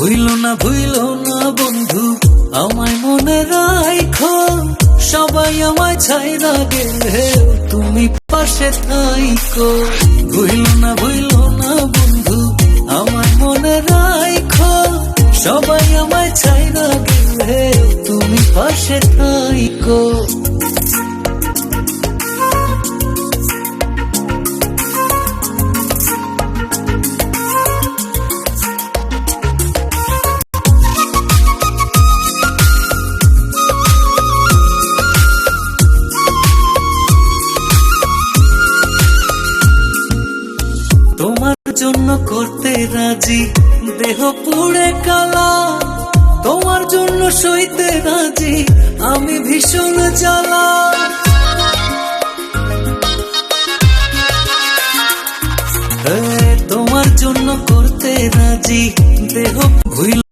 ভুইলো না বন্ধু আমায় মনে রাখো, সবাই আমায় ছাইরা গেলে তুমি পাশে থাইকো। ভুইলো না বন্ধু আমায় মনে রাখো, সবাই আমায় ছাইরা গেলে তুমি পাশে থাইকো। তোমার জন্য করতে রাজি দেহ পুড়ে কালা, তোমার জন্য সইতে রাজি আমি ভীষণ জ্বালা। তোমার জন্য করতে রাজি দেহ